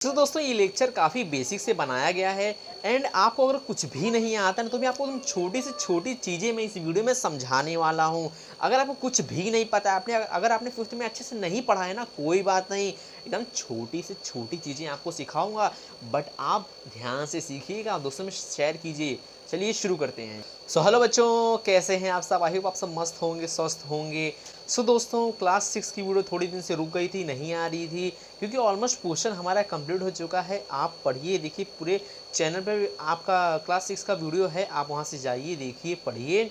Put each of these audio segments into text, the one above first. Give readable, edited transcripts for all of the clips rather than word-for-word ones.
तो दोस्तों ये लेक्चर काफ़ी बेसिक से बनाया गया है एंड आपको अगर कुछ भी नहीं आता ना तो भी आपको एकदम छोटी से छोटी चीज़ें मैं इस वीडियो में समझाने वाला हूँ। अगर आपको कुछ भी नहीं पता आपने अगर आपने फिफ्थ में अच्छे से नहीं पढ़ा है ना कोई बात नहीं, एकदम छोटी से छोटी चीज़ें आपको सिखाऊंगा बट आप ध्यान से सीखिएगा, दोस्तों में शेयर कीजिए। चलिए शुरू करते हैं। हेलो बच्चों, कैसे हैं आप सब? आई होप आप सब मस्त होंगे, स्वस्थ होंगे। दोस्तों क्लास 6 की वीडियो थोड़ी दिन से रुक गई थी, नहीं आ रही थी क्योंकि ऑलमोस्ट पोर्शन हमारा कंप्लीट हो चुका है। आप पढ़िए, देखिए, पूरे चैनल पर आपका क्लास 6 का वीडियो है, आप वहाँ से जाइए, देखिए, पढ़िए।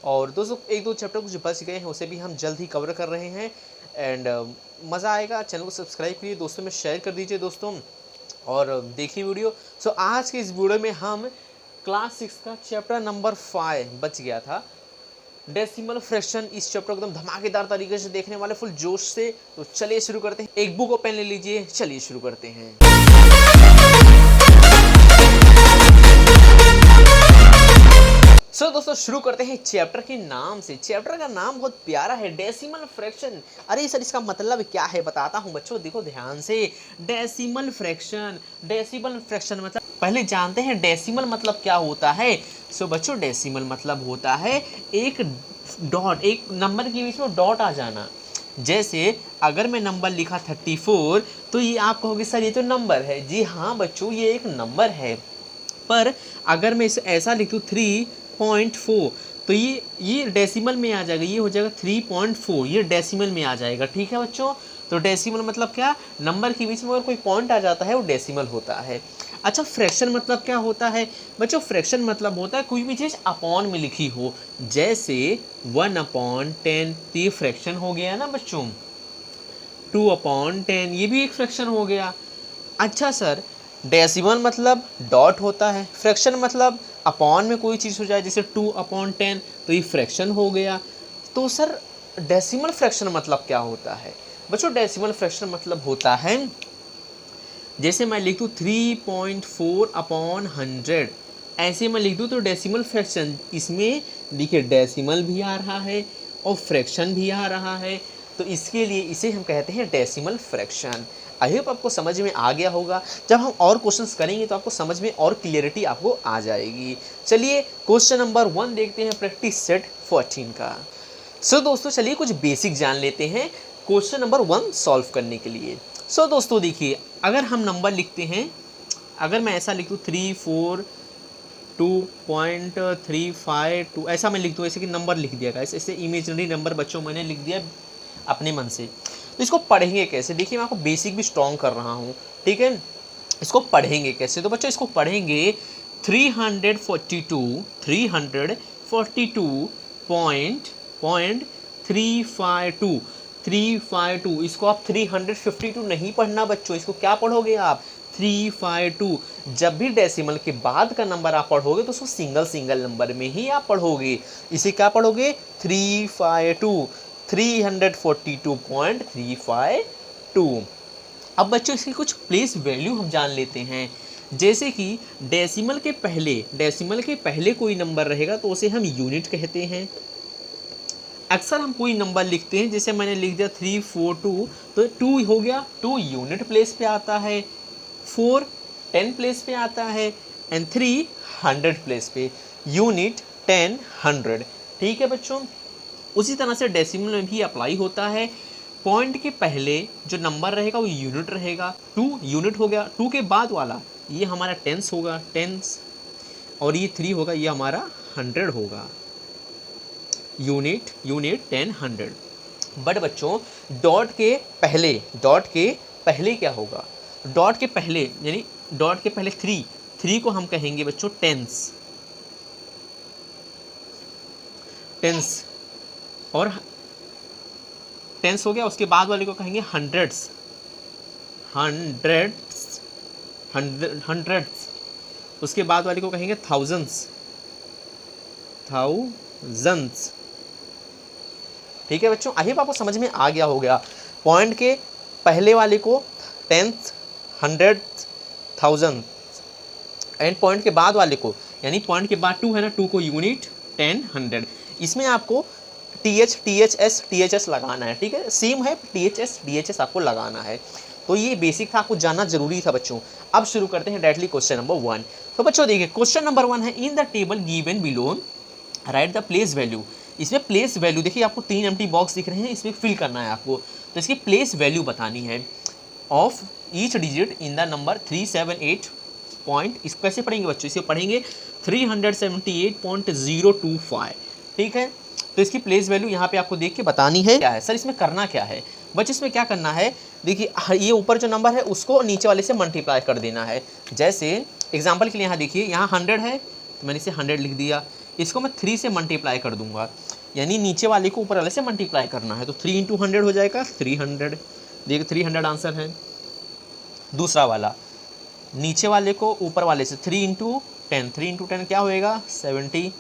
और दोस्तों एक दो चैप्टर कुछ बच गए हैं, उसे भी हम जल्द ही कवर कर रहे हैं एंड मज़ा आएगा। चैनल को सब्सक्राइब कीजिए, दोस्तों में शेयर कर दीजिए दोस्तों, और देखिए वीडियो। आज के इस वीडियो में हम क्लास 6 का चैप्टर नंबर 5 बच गया था, डेसिमल फ्रैक्शन। इस चैप्टर को एकदम धमाकेदार तरीके से देखने वाले, फुल जोश से। तो चलिए शुरू करते हैं। एक बुक और पेन ले लीजिए, चलिए शुरू करते हैं। दोस्तों शुरू करते हैं चैप्टर के नाम से। चैप्टर का नाम बहुत प्यारा है, डेसिमल फ्रैक्शन। अरे सर इसका मतलब क्या है, बताता हूँ बच्चों, देखो ध्यान से। डेसिमल फ्रैक्शन, डेसिमल फ्रैक्शन मतलब पहले जानते हैं डेसिमल मतलब क्या होता है। बच्चों डेसिमल मतलब होता है एक डॉट, एक नंबर के बीच में डॉट आ जाना। जैसे अगर मैं नंबर लिखा 34 तो ये आप कहोगे सर ये तो नंबर है। जी हाँ बच्चों, ये एक नंबर है, पर अगर मैं इसे ऐसा लिख दूँ 3.4 तो ये डेसिमल में आ जाएगा, ये हो जाएगा 3.4, ये डेसिमल में आ जाएगा। ठीक है बच्चों, तो डेसिमल मतलब क्या, नंबर के बीच में अगर कोई पॉइंट आ जाता है वो डेसिमल होता है। अच्छा, फ्रैक्शन मतलब क्या होता है बच्चों? फ्रैक्शन मतलब होता है कोई भी चीज़ अपॉन में लिखी हो, जैसे 1/10 तो ये फ्रैक्शन हो गया ना बच्चों। 2/10 ये भी एक फ्रैक्शन हो गया। अच्छा सर, डेसिमल मतलब डॉट होता है, फ्रैक्शन मतलब अपॉन में कोई चीज़ हो जाए, जैसे 2/10 तो ये फ्रैक्शन हो गया। तो सर डेसिमल फ्रैक्शन मतलब क्या होता है बच्चों? डेसिमल फ्रैक्शन मतलब होता है, जैसे मैं लिख दूँ 3.4/100, ऐसे मैं लिख दूँ तो डेसिमल फ्रैक्शन, इसमें देखिए डेसिमल भी आ रहा है और फ्रैक्शन भी आ रहा है, तो इसके लिए इसे हम कहते हैं डेसिमल फ्रैक्शन। आई होप आपको समझ में आ गया होगा। जब हम और क्वेश्चंस करेंगे तो आपको समझ में और क्लियरिटी आपको आ जाएगी। चलिए क्वेश्चन नंबर 1 देखते हैं, प्रैक्टिस सेट 14 का। दोस्तों चलिए कुछ बेसिक जान लेते हैं क्वेश्चन नंबर 1 सॉल्व करने के लिए। दोस्तों देखिए, अगर हम नंबर लिखते हैं, अगर मैं ऐसा लिख दूँ 342.352, ऐसा मैं लिख दूँ, ऐसे कि नंबर लिख दिया गया, ऐसे इमेजिनरी नंबर बच्चों मैंने लिख दिया अपने मन से। तो इसको पढ़ेंगे कैसे? देखिए मैं आपको बेसिक भी स्ट्रॉन्ग कर रहा हूँ, ठीक है। इसको पढ़ेंगे कैसे? तो बच्चों इसको पढ़ेंगे 352 इसको आप 352 नहीं पढ़ना बच्चों, इसको क्या पढ़ोगे आप? 352। जब भी डेसिमल के बाद का नंबर आप पढ़ोगे तो उसको सिंगल सिंगल नंबर में ही आप पढ़ोगे। इसे क्या पढ़ोगे? 342 अब बच्चों इसकी कुछ प्लेस वैल्यू हम जान लेते हैं। जैसे कि डेसिमल के पहले कोई नंबर रहेगा तो उसे हम यूनिट कहते हैं। अक्सर हम कोई नंबर लिखते हैं, जैसे मैंने लिख दिया 342 तो 2 हो गया, 2 यूनिट प्लेस पे आता है, 4 10 प्लेस पे आता है एंड 3 100 प्लेस पे। यूनिट 10 100, ठीक है बच्चों। उसी तरह से डेसिमल में भी अप्लाई होता है। पॉइंट के पहले जो नंबर रहेगा वो यूनिट रहेगा, 2 यूनिट हो गया, 2 के बाद वाला ये हमारा टेंस होगा, टेंस, और ये 3 होगा, ये हमारा 100 होगा। यूनिट 10 100। बट बच्चों डॉट के पहले क्या होगा? डॉट के पहले यानी डॉट के पहले 3 को हम कहेंगे बच्चों टेंस, और टेंस हो गया। उसके बाद वाले को कहेंगे हंड्रेड्स, उसके बाद वाले को कहेंगे थाउजेंड्स, ठीक है बच्चों। आई होप आपको समझ में आ गया हो गया। पॉइंट के पहले वाले को tenth, hundred, thousand, and point के बाद वाले को, यानी पॉइंट के बाद 2 है ना, 2 को यूनिट, 10 100। इसमें आपको TH THS लगाना है, ठीक है, सेम है, THS DHS आपको लगाना है। तो ये बेसिक था, आपको जानना जरूरी था बच्चों। अब शुरू करते हैं डायरेक्टली क्वेश्चन नंबर 1। तो बच्चों देखिए क्वेश्चन नंबर 1 है, in the table given below right the place value. इसमें प्लेस वैल्यू देखिए आपको 3 एम्प्टी बॉक्स दिख रहे हैं, इसमें फिल करना है आपको। तो इसकी प्लेस वैल्यू बतानी है of each digit in the number 378 point. इसको कैसे पढ़ेंगे बच्चों, इसे पढ़ेंगे 378.025। ठीक है, तो इसकी प्लेस वैल्यू यहाँ पे आपको देख के बतानी है। क्या है सर इसमें करना क्या है बच्चों, इसमें क्या करना है, देखिए ये ऊपर जो नंबर है उसको नीचे वाले से मल्टीप्लाई कर देना है। जैसे एग्जांपल के लिए यहाँ देखिए, यहाँ 100 है तो मैंने इसे 100 लिख दिया, इसको मैं 3 से मल्टीप्लाई कर दूंगा, यानी नीचे वाले को ऊपर वाले से मल्टीप्लाई करना है। तो 3 इंटू 100 हो जाएगा 300, देखिए 300 आंसर है। दूसरा वाला नीचे वाले को ऊपर वाले से 3 इंटू 10, 3 इंटू 10 क्या होएगा 70,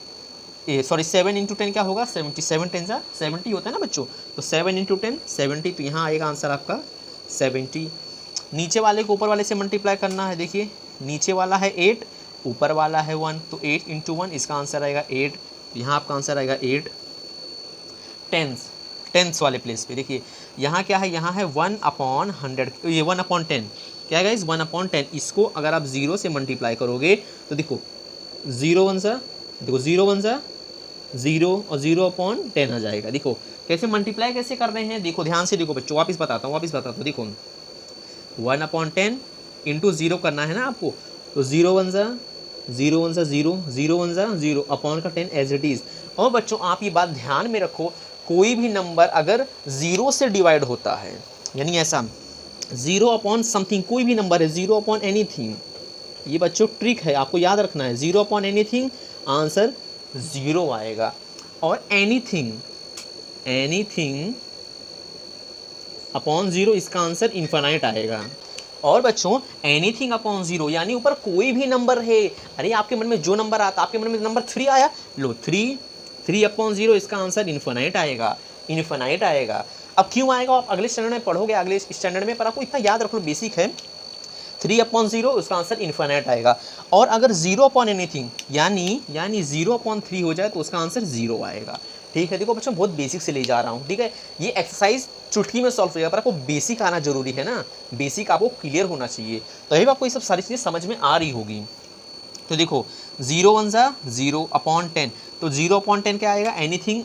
7 इंटू 10 क्या होगा 70, 7 10 सा 70 होता है ना बच्चों, तो 7 इंटू 10 70, तो यहाँ आएगा आंसर आपका 70। नीचे वाले को ऊपर वाले से मल्टीप्लाई करना है, देखिए नीचे वाला है 8, ऊपर वाला है 1, तो 8 इंटू 1 इसका आंसर आएगा 8, यहाँ आपका आंसर आएगा 8। टेंस वाले प्लेस पे देखिए यहाँ क्या है, यहाँ है 1/100, ये 1/10 क्या है गाइस 1/10। इसको अगर आप 0 से मल्टीप्लाई करोगे तो देखो 0 1 सा, देखो 0 1 सा 0 और 0/10 आ जाएगा। देखो कैसे मल्टीप्लाई कैसे कर रहे हैं, देखो ध्यान से देखो बच्चों, वापस बताता हूँ देखो 1/10 इंटू 0 करना है ना आपको, तो 0 1 सा 0 1 सा 0, 0 1 सा 0 अपॉन का 10 एज इट इज़। और बच्चों आप ये बात ध्यान में रखो, कोई भी नंबर अगर 0 से डिवाइड होता है, यानी ऐसा 0 अपॉन समथिंग, कोई भी नंबर है 0 अपॉन एनीथिंग, ये बच्चों ट्रिक है आपको याद रखना है, 0 अपॉन एनीथिंग आंसर 0 आएगा, और एनीथिंग अपॉन 0 इसका आंसर इन्फिनाइट आएगा। और बच्चों एनीथिंग अपॉन 0 यानी ऊपर कोई भी नंबर है, अरे आपके मन में जो नंबर आता, आपके मन में नंबर 3 आया, लो 3 अपॉन 0 इसका आंसर इन्फिनाइट आएगा। अब क्यों आएगा आप अगले स्टैंडर्ड में पढ़ोगे, अगले स्टैंडर्ड में, पर आपको इतना याद रख लो बेसिक है, 3/0 उसका आंसर इन्फिनाइट आएगा। और अगर 0 अपॉन एनीथिंग यानी 0/3 हो जाए तो उसका आंसर 0 आएगा। ठीक है, देखो बच्चों बहुत बेसिक से ले जा रहा हूँ, ठीक है, ये एक्सरसाइज चुटकी में सॉल्व हो जाएगा, पर आपको बेसिक आना जरूरी है ना, बेसिक आपको क्लियर होना चाहिए, तो अभी आपको ये सब सारी चीज़ें समझ में आ रही होगी। तो देखो 0 1 सा 0/10, तो 0/10 क्या आएगा, एनीथिंग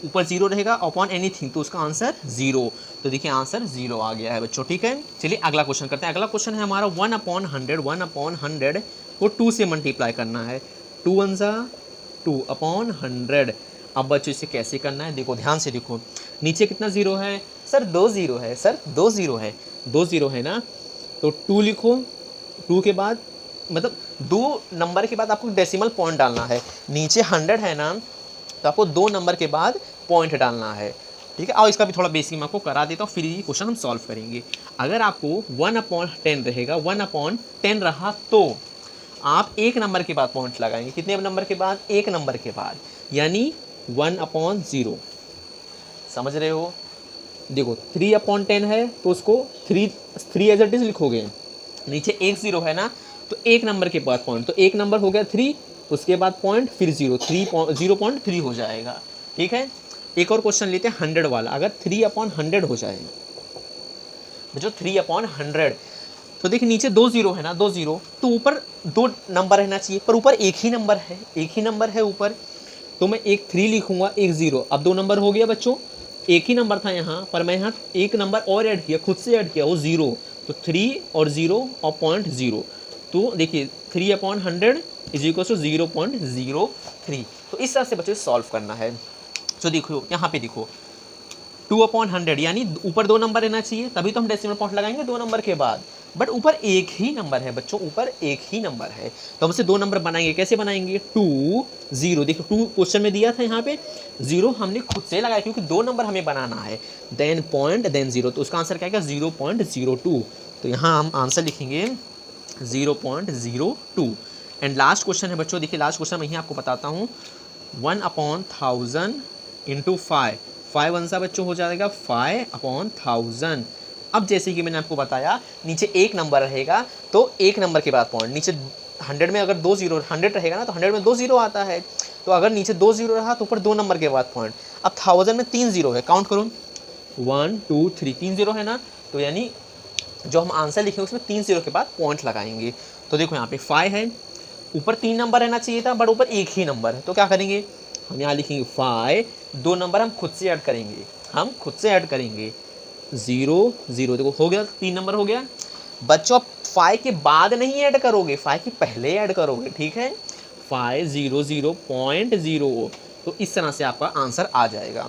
ऊपर 0 रहेगा अपॉन एनीथिंग, तो उसका आंसर 0, तो देखिए आंसर 0 आ गया है बच्चों। ठीक है, चलिए अगला क्वेश्चन करते हैं। अगला क्वेश्चन है हमारा 1/100 को 2 से मल्टीप्लाई करना है, 2 1 सा 2/100। अब बच्चों इसे कैसे करना है, देखो ध्यान से देखो, नीचे कितना 0 है सर, 2 0 है सर, 2 0 है ना, तो 2 लिखो, 2 के बाद मतलब 2 नंबर के बाद आपको डेसिमल पॉइंट डालना है, नीचे 100 है ना, तो आपको 2 नंबर के बाद पॉइंट डालना है। ठीक है, और इसका भी थोड़ा बेसिक मैं आपको करा देता हूँ, फिर ये क्वेश्चन हम सॉल्व करेंगे। अगर आपको 1/10 रहेगा, 1/10 रहा तो आप 1 नंबर के बाद पॉइंट लगाएंगे, कितने नंबर के बाद, 1 नंबर के बाद, यानी 1/0, समझ रहे हो। देखो 3/10 है तो उसको 3 एज इट इज लिखोगे, नीचे 1 0 है ना, तो 1 नंबर के बाद पॉइंट, तो 1 नंबर हो गया 3, उसके बाद पॉइंट, फिर 0.3 हो जाएगा। ठीक है, एक और क्वेश्चन लेते हैं 100 वाला। अगर 3/100 हो जाए, जो 3/100, तो देखिए नीचे 2 0 है ना, 2 0, तो ऊपर 2 नंबर रहना चाहिए, पर ऊपर एक ही नंबर है ऊपर, तो मैं एक 3 लिखूंगा, एक 0, अब 2 नंबर हो गया बच्चों, एक ही नंबर था यहाँ पर, मैं यहाँ एक नंबर और ऐड किया, खुद से ऐड किया, वो 0, तो 3 और 0 और 0.0, तो देखिए 3/100 इज इक्वल टू 0.03। तो इस तरह से बच्चों सॉल्व करना है। तो देखो यहाँ पे देखो 2/100 यानी ऊपर 2 नंबर रहना चाहिए, तभी तो हम डेसिमल पॉइंट लगाएंगे 2 नंबर के बाद, बट ऊपर एक ही नंबर है बच्चों, ऊपर एक ही नंबर है, तो हम इसे 2 नंबर बनाएंगे, कैसे बनाएंगे, 2 0, देखो 2 क्वेश्चन में दिया था, यहाँ पे 0 हमने खुद से लगाया क्योंकि 2 नंबर हमें बनाना है, देन पॉइंट देन 0, तो उसका आंसर क्या आएगा 0.02, तो यहाँ हम आंसर लिखेंगे 0.02। एंड लास्ट क्वेश्चन है बच्चों, देखिए लास्ट क्वेश्चन मैं ही आपको बताता हूँ, 1/1000 इंटू 5 1 सा बच्चों हो जाएगा 5/1000। अब जैसे कि मैंने आपको बताया नीचे एक नंबर रहेगा तो एक नंबर के बाद पॉइंट, नीचे 100 में अगर 2 0 100 रहेगा ना, तो 100 में 2 0 आता है, तो अगर नीचे 2 0 रहा तो ऊपर 2 नंबर के बाद पॉइंट। अब 1000 में 3 0 है, काउंट करो 1 2 3, 3 0 है ना, तो यानी जो हम आंसर लिखेंगे उसमें 3 0 के बाद पॉइंट लगाएंगे। तो देखो यहाँ पे 5 है, ऊपर 3 नंबर रहना चाहिए था बट ऊपर एक ही नंबर है, तो क्या करेंगे हम यहाँ लिखेंगे 5, 2 नंबर हम खुद से ऐड करेंगे, 0 0, देखो हो गया, 3 नंबर हो गया। बच्चों 5 के बाद नहीं ऐड करोगे, 5 के पहले ऐड करोगे, ठीक है। 5 0 0.0, तो इस तरह से आपका आंसर आ जाएगा,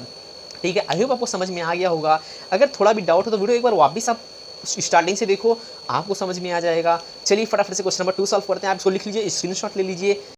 ठीक है। आई होप आपको समझ में आ गया होगा। अगर थोड़ा भी डाउट हो तो वीडियो एक बार वापस आप स्टार्टिंग से देखो, आपको समझ में आ जाएगा। चलिए फटाफट से क्वेश्चन नंबर 2 सॉल्व करते हैं। आप इसको लिख लीजिए, स्क्रीनशॉट ले लीजिए।